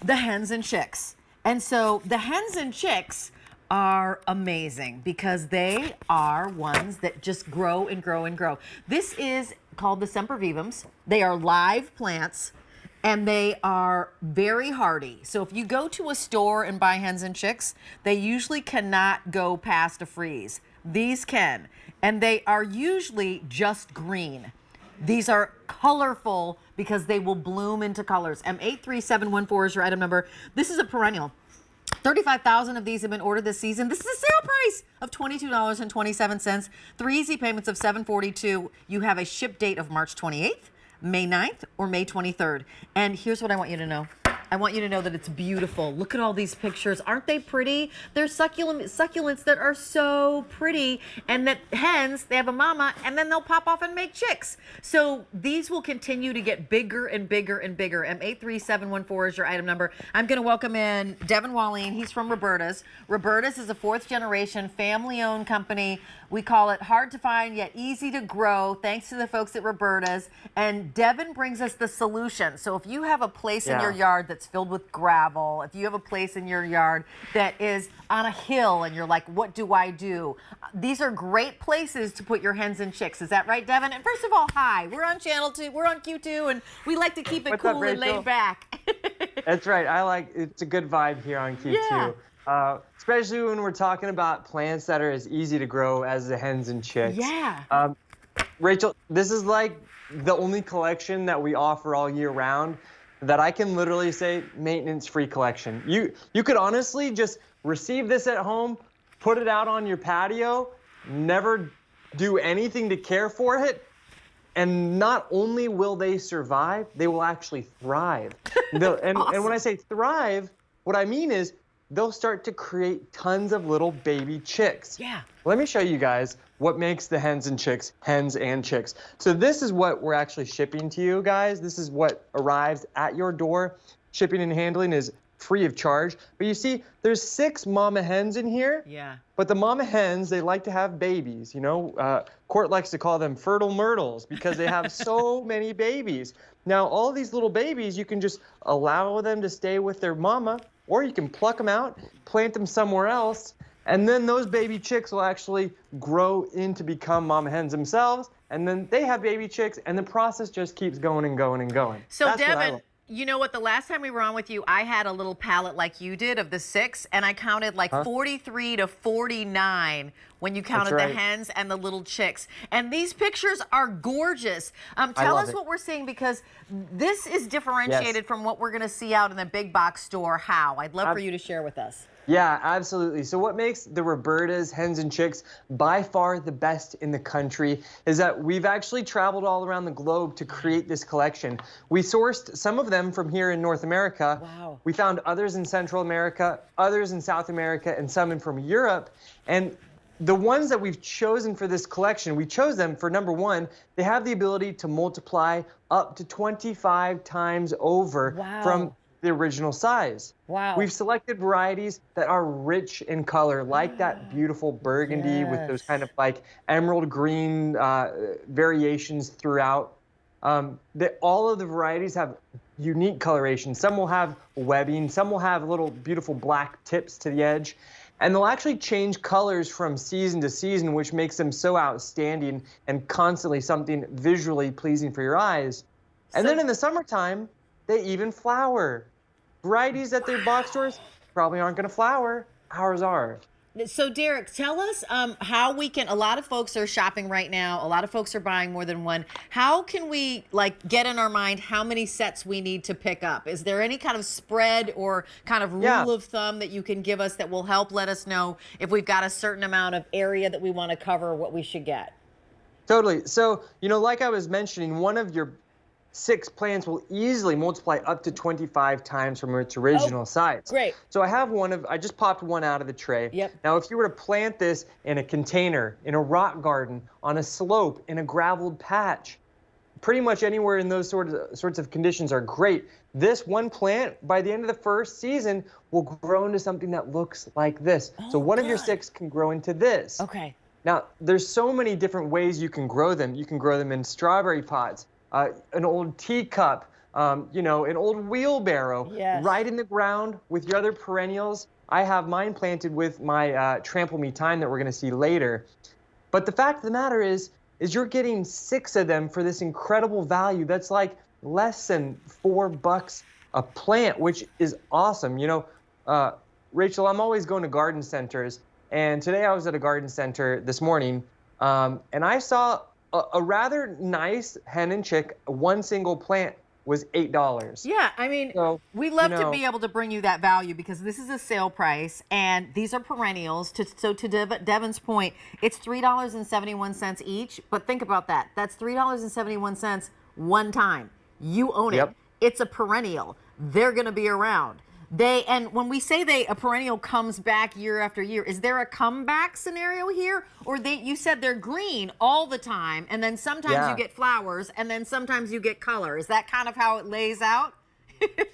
the hens and chicks. And so the hens and chicks are amazing because they are ones that just grow and grow and grow. This is called the Sempervivums. They are live plants and they are very hardy. So if you go to a store and buy hens and chicks, they usually cannot go past a freeze. These can, and they are usually just green. These are colorful because they will bloom into colors. M83714 is your item number. This is a perennial. 35,000 of these have been ordered this season. This is a sale price of $22.27. 3 easy payments of $742. You have a ship date of March 28th, May 9th, or May 23rd. And here's what I want you to know. I want you to know that it's beautiful. Look at all these pictures. Aren't they pretty? They're succulents that are so pretty. And that hens, they have a mama, and then they'll pop off and make chicks. So these will continue to get bigger and bigger and bigger. M83714 is your item number. I'm going to welcome in Devin Walline. He's from Roberta's. Roberta's is a 4th generation family-owned company. We call it hard to find yet easy to grow, thanks to the folks at Roberta's. And Devin brings us the solution. So if you have a place in your yard that's filled with gravel, if you have a place in your yard that is on a hill and you're like, what do I do? These are great places to put your hens and chicks. Is that right, Devin? And first of all, hi. We're on Channel 2. We're on Q2, and we like to keep it cool and laid back. That's right. It's a good vibe here on Q2. Yeah. Especially when we're talking about plants that are as easy to grow as the hens and chicks. Yeah. Rachel, this is like the only collection that we offer all year round that I can literally say maintenance-free collection. You could honestly just receive this at home, put it out on your patio, never do anything to care for it, and not only will they survive, they will actually thrive. And when I say thrive, what I mean is they'll start to create tons of little baby chicks. Yeah. Let me show you guys what makes the hens and chicks hens and chicks. So this is what we're actually shipping to you guys. This is what arrives at your door. Shipping and handling is free of charge. But you see, there's 6 mama hens in here. Yeah. But the mama hens, they like to have babies. You know, Court likes to call them fertile myrtles because they have so many babies. Now, all these little babies, you can just allow them to stay with their mama, or you can pluck them out, plant them somewhere else, and then those baby chicks will actually grow into become mama hens themselves, and then they have baby chicks, and the process just keeps going and going and going. So Devin, you know what? The last time we were on with you, I had a little palette like you did of the 6, and I counted like 43 to 49 when you counted the hens and the little chicks. And these pictures are gorgeous. Tell us what we're seeing, because this is differentiated from what we're going to see out in the big box store. How? I'd love for you to share with us. Yeah, absolutely. So what makes the Roberta's hens and chicks by far the best in the country is that we've actually traveled all around the globe to create this collection. We sourced some of them from here in North America. Wow. We found others in Central America, others in South America, and some from Europe. And the ones that we've chosen for this collection, we chose them for, number one, they have the ability to multiply up to 25 times over from the original size. Wow. We've selected varieties that are rich in color, like that beautiful burgundy with those kind of like emerald green variations throughout. All of the varieties have unique coloration. Some will have webbing, some will have little beautiful black tips to the edge. And they'll actually change colors from season to season, which makes them so outstanding and constantly something visually pleasing for your eyes. And then in the summertime, they even flower. Varieties at their box stores probably aren't going to flower. Ours are. So Derek, tell us how we can, a lot of folks are shopping right now. A lot of folks are buying more than one. How can we get in our mind how many sets we need to pick up? Is there any kind of spread or kind of rule of thumb that you can give us that will help let us know if we've got a certain amount of area that we want to cover, what we should get? Totally. So, you know, like I was mentioning, one of your 6 plants will easily multiply up to 25 times from its original size. Great. So I just popped one out of the tray. Yep. Now, if you were to plant this in a container, in a rock garden, on a slope, in a graveled patch, pretty much anywhere in those sorts of conditions are great. This one plant, by the end of the first season, will grow into something that looks like this. So one of your 6 can grow into this. Okay. Now, there's so many different ways you can grow them. You can grow them in strawberry pots, an old teacup, you know, an old wheelbarrow Yes. right in the ground with your other perennials. I have mine planted with my trample me thyme that we're going to see later. But the fact of the matter is you're getting 6 of them for this incredible value. That's like less than $4 a plant, which is awesome. You know, Rachel, I'm always going to garden centers, and today I was at a garden center this morning, and I saw a rather nice hen and chick. One single plant was $8. Yeah, I mean, So, we you love to know, be able to bring you that value because this is a sale price and these are perennials. So to Devin's point, it's $3.71 each. But think about that. That's $3.71 one time. You own it. Yep. It's a perennial. They're going to be around. And when we say a perennial comes back year after year, is there a comeback scenario here? Or you said they're green all the time, and then sometimes you get flowers, and then sometimes you get color. Is that kind of how it lays out?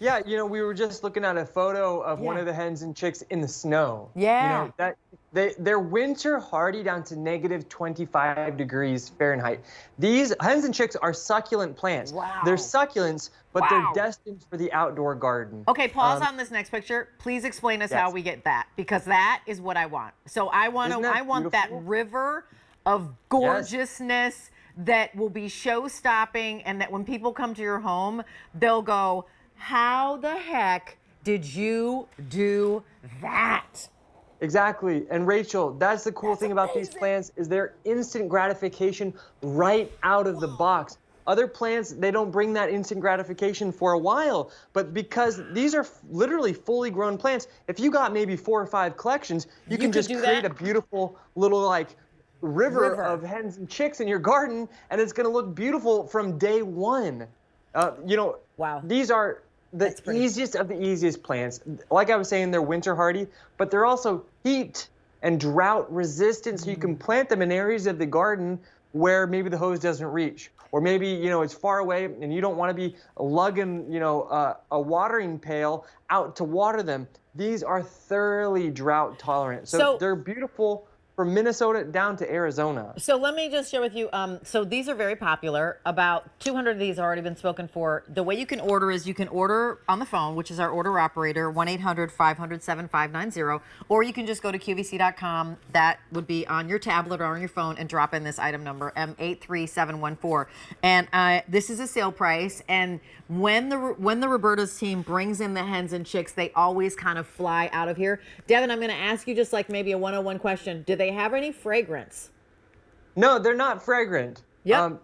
Yeah, you know, we were just looking at a photo of one of the hens and chicks in the snow. Yeah. You know, they're winter hardy down to -25 degrees Fahrenheit. These hens and chicks are succulent plants. Wow. They're succulents, but they're destined for the outdoor garden. Okay, pause on this next picture. Please explain us how we get that, because that is what I want. So I want that river of gorgeousness that will be show-stopping, and that when people come to your home, they'll go, how the heck did you do that? Exactly. And Rachel, that's the cool thing about these plants is they're instant gratification right out of the box. Other plants, they don't bring that instant gratification for a while, but because these are literally fully grown plants, if you got maybe 4 or 5 collections, you can just create a beautiful little like river of hens and chicks in your garden, and it's going to look beautiful from day one. You know, these are the easiest of the easiest plants. Like I was saying, they're winter hardy, but they're also heat and drought resistant, so you can plant them in areas of the garden where maybe the hose doesn't reach, or maybe, you know, it's far away and you don't want to be lugging, you know, a watering pail out to water them. These are thoroughly drought tolerant. So they're beautiful from Minnesota down to Arizona. So let me just share with you, so these are very popular. About 200 of these have already been spoken for. The way you can order is you can order on the phone, which is our order operator, 1-800-500-7590, or you can just go to QVC.com. That would be on your tablet or on your phone, and drop in this item number, M83714. And this is a sale price, and when the Roberta's team brings in the hens and chicks, they always kind of fly out of here. Devin, I'm going to ask you just like maybe a 101 question. Do they have any fragrance? No, they're not fragrant. Yep.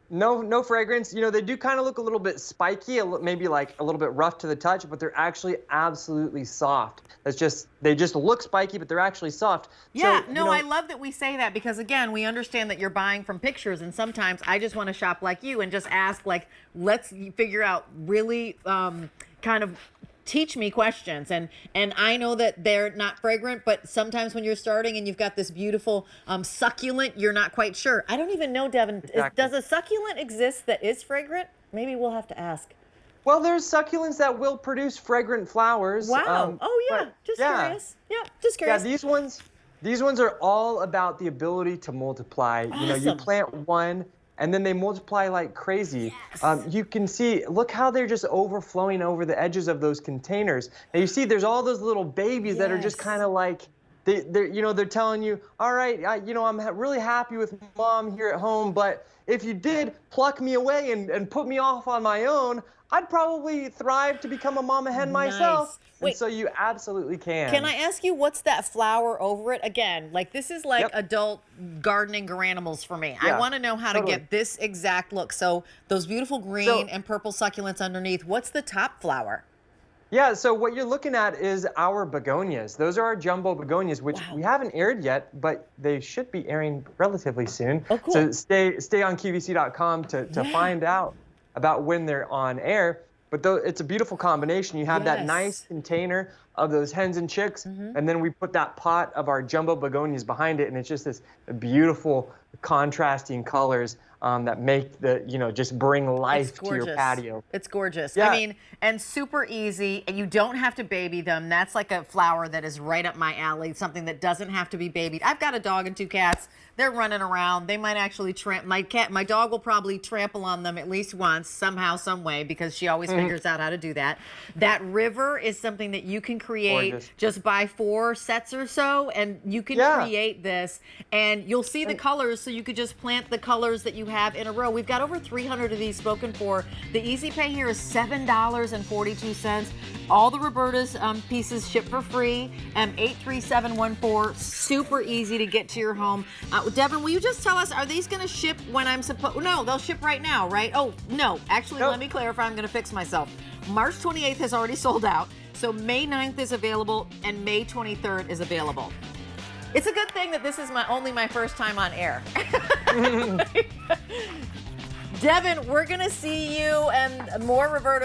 No fragrance. You know, they do kind of look a little bit spiky, maybe like a little bit rough to the touch, but they're actually absolutely soft. They just look spiky, but they're actually soft. Yeah, so, no, I love that we say that, because again, we understand that you're buying from pictures, and sometimes I just want to shop like you and just ask, like, let's figure out really kind of teach me questions. And I know that they're not fragrant, but sometimes when you're starting and you've got this beautiful succulent, you're not quite sure. I don't even know, Devin, does a succulent exist that is fragrant? Maybe we'll have to ask. Well, there's succulents that will produce fragrant flowers. Wow. Just curious. Yeah, just curious. Yeah, these ones are all about the ability to multiply. Awesome. You know, you plant one, and then they multiply like crazy. Yes. You can see, look how they're just overflowing over the edges of those containers. Now you see there's all those little babies that are just kind of like, they're telling you, all right, I'm really happy with mom here at home, but if you did pluck me away and put me off on my own, I'd probably thrive to become a mama hen myself. Wait, and so you absolutely can. Can I ask you, what's that flower over it? Again, like this is like adult gardening granimals for me. I want to know how to get this exact look. So those beautiful green and purple succulents underneath, what's the top flower? Yeah, so what you're looking at is our begonias. Those are our jumbo begonias, which we haven't aired yet, but they should be airing relatively soon. Oh, cool. So stay on QVC.com to find out about when they're on air. But it's a beautiful combination. You have that nice container of those hens and chicks, and then we put that pot of our jumbo begonias behind it, and it's just this beautiful contrasting colors. that make just bring life to your patio. It's gorgeous. Yeah. I mean, and super easy. And you don't have to baby them. That's like a flower that is right up my alley, something that doesn't have to be babied. I've got a dog and 2 cats. They're running around. They might actually my dog will probably trample on them at least once, somehow, some way, because she always figures out how to do that. That river is something that you can create. Gorgeous. Just buy 4 sets or so, and you can create this, and you'll see the colors, so you could just plant the colors that you have in a row. We've got over 300 of these spoken for. The easy pay here is $7.42. All the Roberta's pieces ship for free. 83714. Super easy to get to your home. Devin, will you just tell us, are these going to ship when I'm supposed? No, they'll ship right now, right? Oh, no. Actually, let me clarify. I'm going to fix myself. March 28th has already sold out. So May 9th is available, and May 23rd is available. It's a good thing that this is only my first time on air. Devin, we're going to see you and more Roberta.